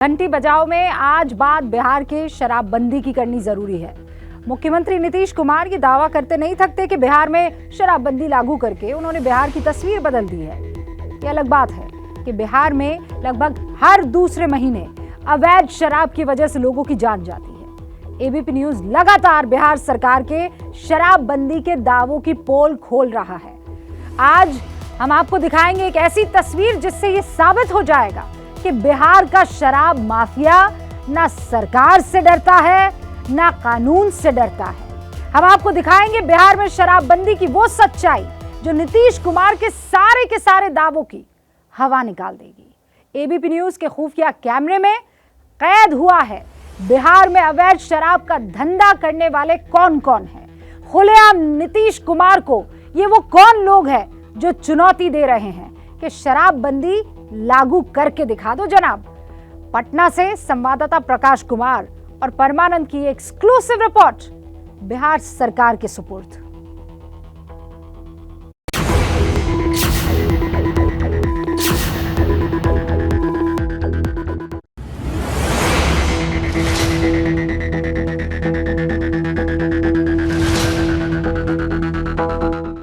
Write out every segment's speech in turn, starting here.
घंटी बजाओ में आज बात बिहार के शराबबंदी की करनी जरूरी है। मुख्यमंत्री नीतीश कुमार ये दावा करते नहीं थकते कि बिहार में शराबबंदी लागू करके उन्होंने बिहार की तस्वीर बदल दी है। ये अलग बात है कि बिहार में लगभग हर दूसरे महीने अवैध शराब की वजह से लोगों की जान जाती है। एबीपी न्यूज लगातार बिहार सरकार के शराबबंदी के दावों की पोल खोल रहा है। आज हम आपको दिखाएंगे एक ऐसी तस्वीर जिससे ये साबित हो जाएगा कि बिहार का शराब माफिया ना सरकार से डरता है ना कानून से डरता है। हम आपको दिखाएंगे बिहार में शराबबंदी की वो सच्चाई जो नीतीश कुमार के सारे दावों की हवा निकाल देगी। एबीपी न्यूज के खुफिया कैमरे में कैद हुआ है बिहार में अवैध शराब का धंधा करने वाले कौन कौन हैं। खुलेआम नीतीश कुमार को ये वो कौन लोग हैं जो चुनौती दे रहे हैं कि शराबबंदी लागू करके दिखा दो जनाब। पटना से संवाददाता प्रकाश कुमार और परमानंद की एक्सक्लूसिव रिपोर्ट बिहार सरकार के सुपुर्द।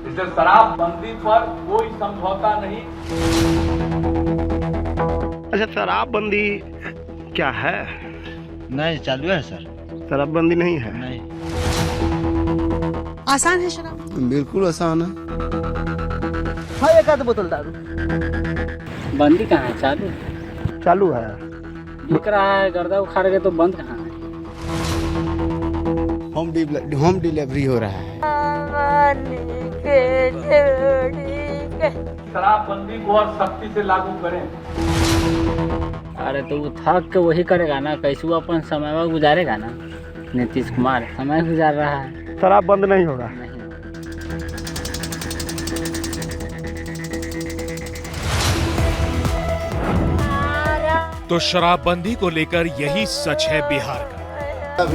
इसे शराबबंदी पर कोई समझौता नहीं। अच्छा, शराबबंदी क्या है? नहीं चालू है सर। शराबबंदी नहीं है। नहीं आसान है शराब? बिल्कुल आसान है। हाँ, एक आध बोतल दारू। बंदी कहाँ है? चालू चालू है। बिक रहा है, गर्दा उखाड़ के, तो बंद कहाँ है? होम डिलीवरी हो रहा है। शराबबंदी को और सख्ती से लागू करें। अरे तो वो थक के वही करेगा ना, कैसे वो अपन समय गुजारेगा ना। नीतीश कुमार समय गुजार रहा है। शराब बंद नहीं होगा। नहीं। तो शराबबंदी को लेकर यही सच है बिहार का।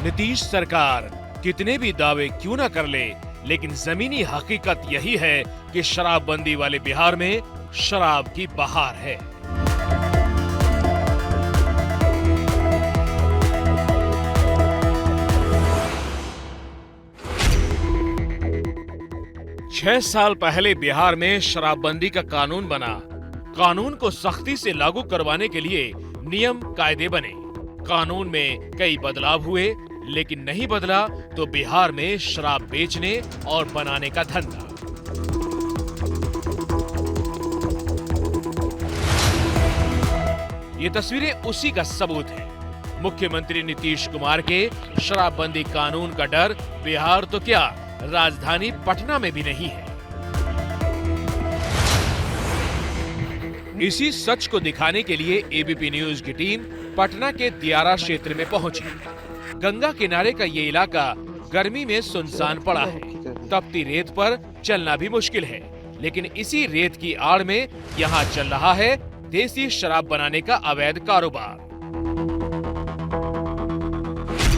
नीतीश सरकार कितने भी दावे क्यों न कर ले, लेकिन जमीनी हकीकत यही है कि शराबबंदी वाले बिहार में शराब की बहार है। छह साल पहले बिहार में शराबबंदी का कानून बना। कानून को सख्ती से लागू करवाने के लिए नियम कायदे बने। कानून में कई बदलाव हुए, लेकिन नहीं बदला तो बिहार में शराब बेचने और बनाने का धंधा। ये तस्वीरें उसी का सबूत है। मुख्यमंत्री नीतीश कुमार के शराबबंदी कानून का डर बिहार तो क्या, राजधानी पटना में भी नहीं है। इसी सच को दिखाने के लिए एबीपी न्यूज की टीम पटना के दियारा क्षेत्र में पहुंची। गंगा किनारे का ये इलाका गर्मी में सुनसान पड़ा है। तपती रेत पर चलना भी मुश्किल है, लेकिन इसी रेत की आड़ में यहाँ चल रहा है देसी शराब बनाने का अवैध कारोबार।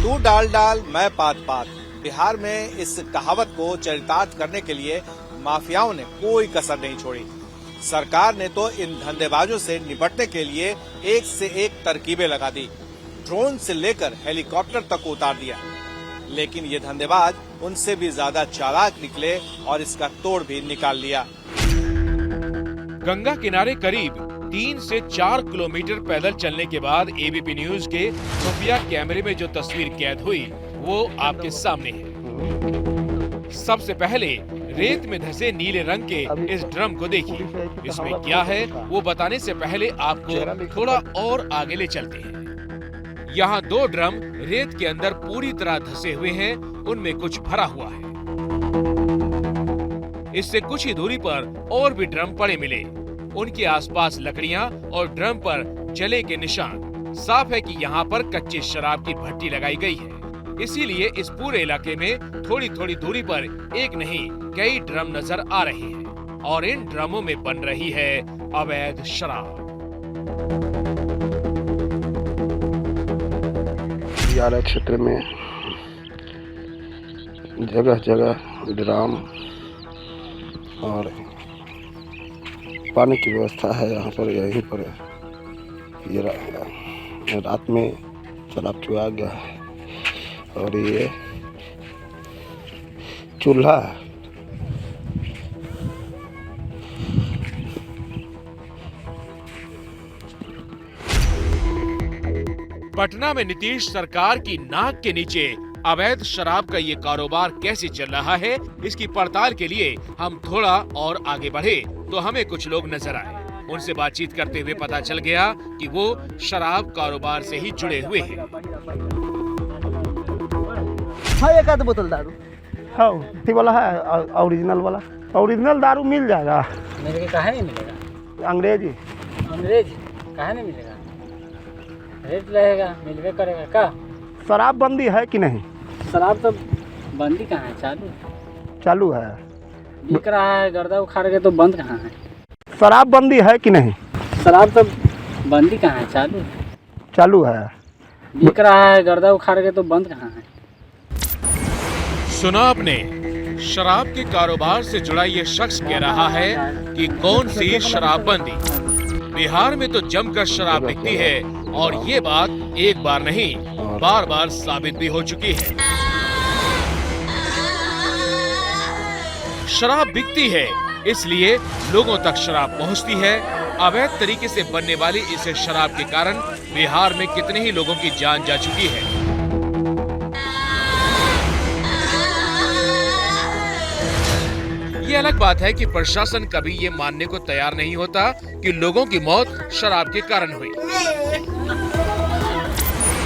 तू डाल डाल मैं पात पात। बिहार में इस कहावत को चरितार्थ करने के लिए माफियाओं ने कोई कसर नहीं छोड़ी। सरकार ने तो इन धंधेबाजों से निपटने के लिए एक से एक तरकीबें लगा दी। ड्रोन से लेकर हेलीकॉप्टर तक उतार दिया, लेकिन ये धंधेबाज उनसे भी ज्यादा चालाक निकले और इसका तोड़ भी निकाल लिया। गंगा किनारे करीब 3 से 4 किलोमीटर पैदल चलने के बाद एबीपी न्यूज के खुफिया कैमरे में जो तस्वीर कैद हुई वो आपके सामने है। सबसे पहले रेत में धसे नीले रंग के इस ड्रम को देखिए। इसमें क्या है वो बताने से पहले आपको थोड़ा और आगे ले चलते हैं। यहाँ 2 ड्रम रेत के अंदर पूरी तरह धसे हुए हैं, उनमें कुछ भरा हुआ है। इससे कुछ ही दूरी पर और भी ड्रम पड़े मिले। उनके आसपास लकड़ियां और ड्रम पर जले के निशान। साफ है कि यहाँ पर कच्ची शराब की भट्टी लगाई गई है। इसीलिए इस पूरे इलाके में थोड़ी थोड़ी दूरी पर एक नहीं कई ड्रम नजर आ रहे हैं और इन ड्रमों में बन रही है अवैध शराब। दियारा क्षेत्र में जगह जगह ड्राम और पानी की व्यवस्था है यहाँ पर, यहीं पर ये रात में शराब चुरा गया है। और ये चूल्हा है। पटना में नीतीश सरकार की नाक के नीचे अवैध शराब का ये कारोबार कैसे चल रहा है, इसकी पड़ताल के लिए हम थोड़ा और आगे बढ़े तो हमें कुछ लोग नजर आए। उनसे बातचीत करते हुए पता चल गया कि वो शराब कारोबार से ही जुड़े हुए हैं। हाँ, एक आध बोतल दारू। हाँ, अथी वाला है, ओरिजिनल वाला। ओरिजिनल दारू मिल जाएगा। मेरे को काहे नहीं मिलेगा? अंग्रेजी। अंग्रेज काहे नहीं मिलेगा? रेट रहेगा, मिलवे करेगा का? शराब बंदी है कि नहीं? शराब तो बंदी कहाँ है, चालू है। बिक रहा है, गर्दा उखाड़ के तो बंद कहाँ है? शराब बंदी है कि नहीं? शराब तो बंदी कहाँ है, चालू है। बिक रहा है, गर्दा उखाड़ के तो बंद कहाँ है? सुना आपने, शराब के कारोबार से जुड़ा ये शख्स कह रहा है कि कौन सी शराबबंदी। बिहार में तो जमकर शराब बिकती है और ये बात एक बार नहीं बार बार साबित भी हो चुकी है। शराब बिकती है इसलिए लोगों तक शराब पहुंचती है। अवैध तरीके से बनने वाली इस शराब के कारण बिहार में कितने ही लोगों की जान जा चुकी है। ये अलग बात है कि प्रशासन कभी ये मानने को तैयार नहीं होता कि लोगों की मौत शराब के कारण हुई।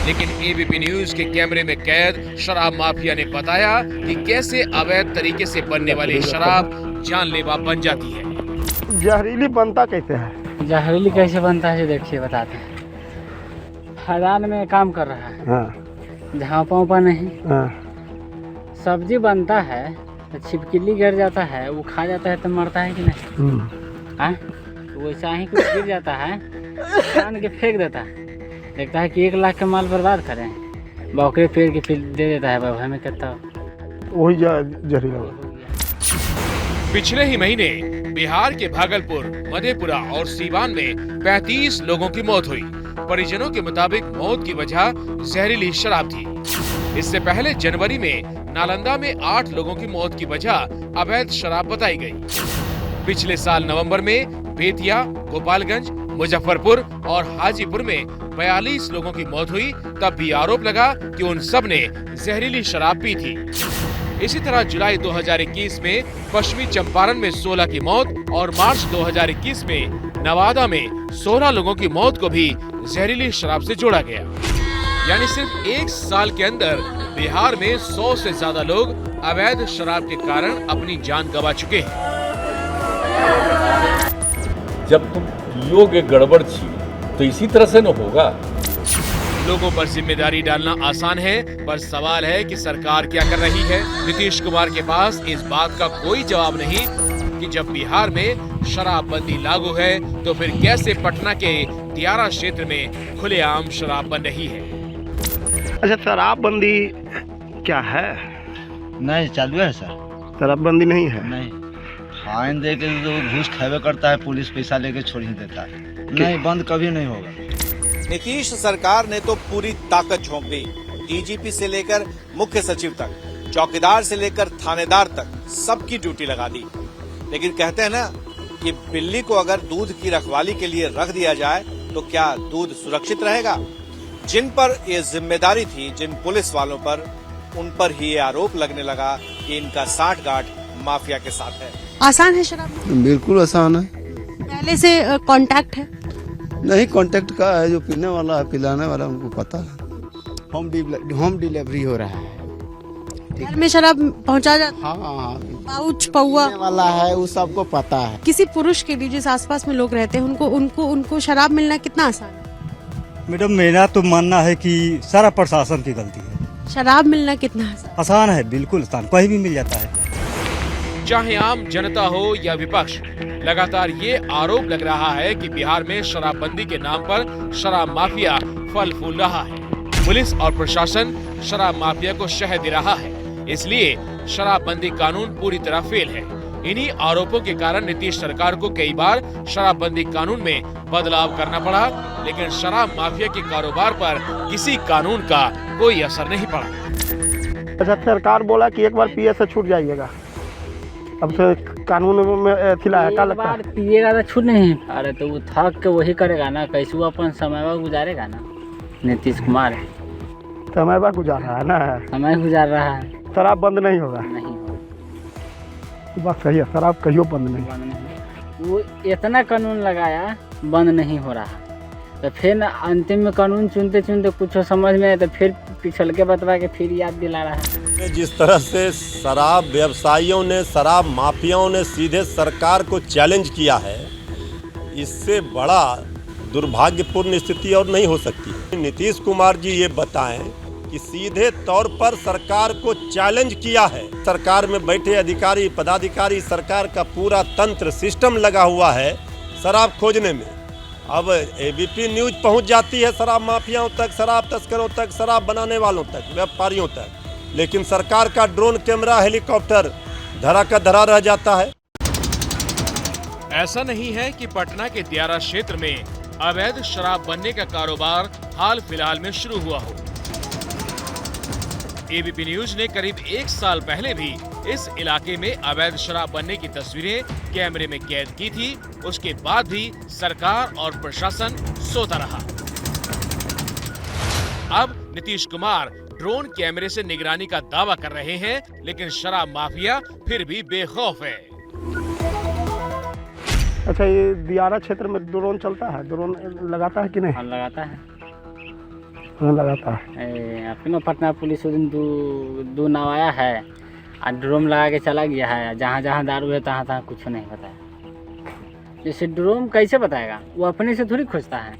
लेकिन एबीपी न्यूज के कैमरे में कैद शराब माफिया ने बताया कि कैसे अवैध तरीके से बनने वाली शराब जानलेवा बन जाती है। जहरीली बनता कैसे है? जहरीली कैसे बनता है देखिए बताते हैं। खदान में काम कर रहा है, हाँ। झापा उपा नहीं, हाँ। सब्जी बनता है तो छिपकली गिर जाता है, वो खा जाता है तो मरता है कि नहीं? हाँ, तो वैसा ही कुछ गिर जाता है, छान के फेंक देता है, देखता है कि 1 लाख का माल बर्बाद करें, बौकरे पेड़ के फिर दे देता है। बाबा हमें कहता वही जहरीला। पिछले ही महीने बिहार के भागलपुर, मधेपुरा और सीवान में 35 लोगों की मौत हुई। परिजनों के मुताबिक मौत की वजह जहरीली शराब थी। इससे पहले जनवरी में नालंदा में 8 लोगों की मौत की वजह अवैध शराब बताई गई। पिछले साल नवंबर में बेतिया, गोपालगंज, मुजफ्फरपुर और हाजीपुर में 42 लोगों की मौत हुई। तब भी आरोप लगा कि उन सब ने जहरीली शराब पी थी। इसी तरह जुलाई 2021 में पश्चिमी चंपारण में 16 की मौत और मार्च 2021 में नवादा में 16 लोगों की मौत को भी जहरीली शराब से जोड़ा गया। यानी सिर्फ 1 साल के अंदर बिहार में 100 से ज्यादा लोग अवैध शराब के कारण अपनी जान गंवा चुके हैं। जब तुम पियोगे गड़बड़ छी तो इसी तरह से न होगा। लोगों पर जिम्मेदारी डालना आसान है, पर सवाल है कि सरकार क्या कर रही है। नीतीश कुमार के पास इस बात का कोई जवाब नहीं कि जब बिहार में शराबबंदी लागू है तो फिर कैसे पटना के दियारा क्षेत्र में खुलेआम शराब बन रही है। अच्छा, शराबबंदी क्या है? नहीं चालू है सर। शराबबंदी नहीं है? नहीं, फाइन दे के तो घूस खावे करता है, पुलिस पैसा लेके छोड़ ही देता है। नहीं, बंद कभी नहीं होगा। नीतीश सरकार ने तो पूरी ताकत झोंक दी। डीजीपी से लेकर मुख्य सचिव तक, चौकीदार से लेकर थानेदार तक सबकी ड्यूटी लगा दी। लेकिन कहते हैं ना कि बिल्ली को अगर दूध की रखवाली के लिए रख दिया जाए तो क्या दूध सुरक्षित रहेगा? जिन पर ये जिम्मेदारी थी, जिन पुलिस वालों पर, उन पर ही ये आरोप लगने लगा कि इनका साठगांठ माफिया के साथ है। आसान है शराब? बिल्कुल आसान है। पहले से कांटेक्ट है? नहीं, कांटेक्ट का है, जो पीने वाला है, पिलाने वाला उनको पता है। होम डिलीवरी हो रहा है। घर में शराब पहुंचा जाता? हाँ, पाउच, पौवा वाला है, वो सबको पता है। किसी पुरुष के लिए जिस आसपास में लोग रहते हैं उनको शराब मिलना कितना आसान है? मैडम, मेरा तो मानना है कि सारा प्रशासन की गलती है। शराब मिलना कितना आसान है? बिल्कुल आसान, कहीं भी मिल जाता है। चाहे आम जनता हो या विपक्ष, लगातार ये आरोप लग रहा है कि बिहार में शराबबंदी के नाम पर शराब माफिया फल फूल रहा है। पुलिस और प्रशासन शराब माफिया को शह दे रहा है, इसलिए शराबबंदी कानून पूरी तरह फेल है। इन्हीं आरोपों के कारण नीतीश सरकार को कई बार शराबबंदी कानून में बदलाव करना पड़ा, लेकिन शराब माफिया के कारोबार पर किसी कानून का कोई असर नहीं पड़ा। अच्छा, सरकार बोला कि एक बार पिए से छूट जाइएगा, अब से कानून में थिला है, क्या लगता है? पिएगा तो छूट नहीं। अरे तो वो थक के वही करेगा ना, कैसे वो अपन समय गुजारेगा ना। नीतीश कुमार समय पर गुजार रहा है ना, समय गुजार रहा है। शराब बंद नहीं होगा। नहीं होगा, बात सही है, शराब कहियो बंद नहीं। वो इतना कानून लगाया, बंद नहीं हो रहा। तो फिर अंतिम में कानून चुनते चुनते कुछ समझ में आए तो फिर पिछल के बतवा के फिर याद दिला रहा है। जिस तरह से शराब व्यवसायियों ने, शराब माफियाओं ने सीधे सरकार को चैलेंज किया है, इससे बड़ा दुर्भाग्यपूर्ण स्थिति और नहीं हो सकती। नीतीश कुमार जी ये बताएं कि सीधे तौर पर सरकार को चैलेंज किया है। सरकार में बैठे अधिकारी, पदाधिकारी, सरकार का पूरा तंत्र, सिस्टम लगा हुआ है शराब खोजने में। अब एबीपी न्यूज पहुंच जाती है शराब माफियाओं तक, शराब तस्करों तक, शराब बनाने वालों तक, व्यापारियों तक, लेकिन सरकार का ड्रोन कैमरा, हेलीकॉप्टर धरा का धरा रह जाता है। ऐसा नहीं है कि पटना के दियारा क्षेत्र में अवैध शराब बनने का कारोबार हाल फिलहाल में शुरू हुआ हो। एबीपी न्यूज ने करीब 1 साल पहले भी इस इलाके में अवैध शराब बनने की तस्वीरें कैमरे में कैद की थी। उसके बाद भी सरकार और प्रशासन सोता रहा। अब नीतीश कुमार ड्रोन कैमरे से निगरानी का दावा कर रहे हैं, लेकिन शराब माफिया फिर भी बेखौफ है। अच्छा, ये दियारा क्षेत्र में ड्रोन चलता है, ड्रोन लगाता है कि नहीं? लगाता है, लगाता है। अपना पटना पुलिस उस दिन दो नाव आया है और ड्रोन लगा के चला गया है। जहाँ जहाँ दारू है तहाँ तहाँ कुछ नहीं बताया। जैसे ड्रोन कैसे बताएगा, वो अपने से थोड़ी खोजता है,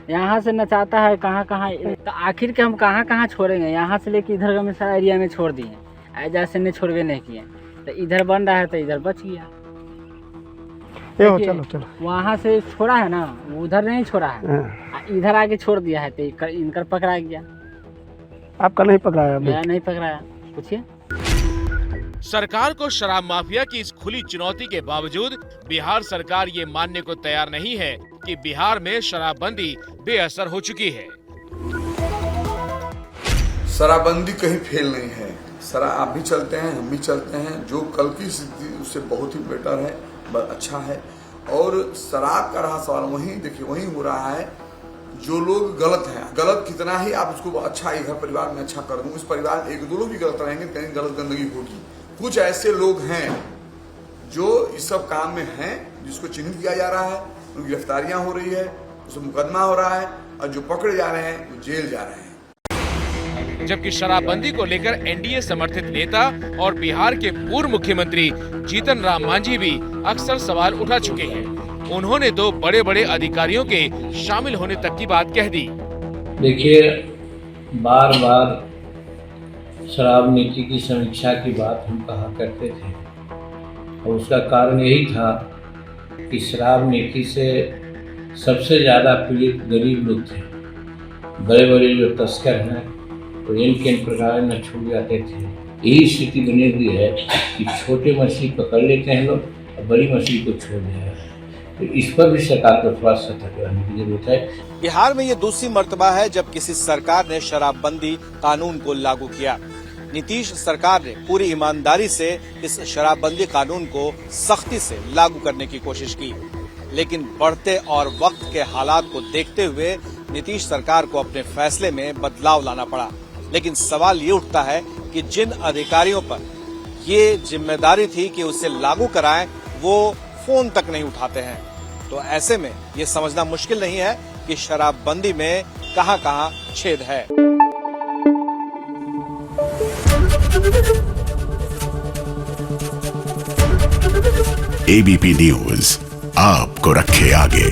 यहाँ से नचाता है कहाँ कहाँ। तो आखिर के हम कहाँ कहाँ छोड़ेंगे? यहाँ से लेके इधर में सारा एरिया में छोड़ दिए, ऐजा से नहीं छोड़वे नहीं किए। तो इधर बन रहा है तो इधर बच गया। चलो चलो, वहाँ से छोड़ा है ना, उधर नहीं छोड़ा है, इधर आके छोड़ दिया है तो इनकर पकड़ा गया। आपका नहीं पकड़ाया? मेरा नहीं पकड़ाया, पूछिए। सरकार को शराब माफिया की इस खुली चुनौती के बावजूद बिहार सरकार ये मानने को तैयार नहीं है कि बिहार में शराबबंदी बेअसर हो चुकी है। शराबबंदी कहीं फेल नहीं है। आप भी चलते हैं, हम भी चलते हैं। जो कल की स्थिति उससे बहुत ही बेटर है, अच्छा है। और शराब का रहा सवाल, वहीं देखिए वहीं हो रहा है। जो लोग गलत हैं, गलत कितना ही आप उसको अच्छा इधर परिवार में अच्छा कर दूं, इस परिवार में 1-2 लोग भी गलत रहेंगे, कहीं गलत गंदगी होगी। कुछ ऐसे लोग हैं जो इस सब काम में हैं, जिसको चिन्हित किया जा रहा है, उनकी गिरफ्तारियां हो रही है, उस मुकदमा हो रहा है, और जो पकड़े जा रहे हैं वो जेल जा रहे हैं। जबकि शराबबंदी को लेकर एनडीए समर्थित नेता और बिहार के पूर्व मुख्यमंत्री जीतन राम मांझी भी अक्सर सवाल उठा चुके हैं। उन्होंने 2 बड़े बड़े अधिकारियों के शामिल होने तक की बात कह दी। देखिए, बार बार शराब नीति की समीक्षा की बात हम कहा करते थे, और उसका कारण यही था कि शराब नीति से सबसे ज़्यादा पीड़ित गरीब लोग थे। बड़े बड़े जो तस्कर हैं तो इन प्रकार न छूट जाते थे। यही स्थिति बनी हुई है कि छोटे मछली पकड़ लेते हैं लोग और बड़ी मछली को छोड़ दे रहे हैं। तो इस पर भी सरकार को थोड़ा सतर्क रहने की जरूरत है। बिहार में ये दूसरी मर्तबा है जब किसी सरकार ने शराबबंदी कानून को लागू किया। नीतीश सरकार ने पूरी ईमानदारी से इस शराबबंदी कानून को सख्ती से लागू करने की कोशिश की, लेकिन बढ़ते और वक्त के हालात को देखते हुए नीतीश सरकार को अपने फैसले में बदलाव लाना पड़ा। लेकिन सवाल ये उठता है कि जिन अधिकारियों पर ये जिम्मेदारी थी कि उसे लागू कराएं, वो फोन तक नहीं उठाते हैं। तो ऐसे में ये समझना मुश्किल नहीं है कि शराबबंदी में कहां-कहां छेद है। एबीपी न्यूज आपको रखे आगे।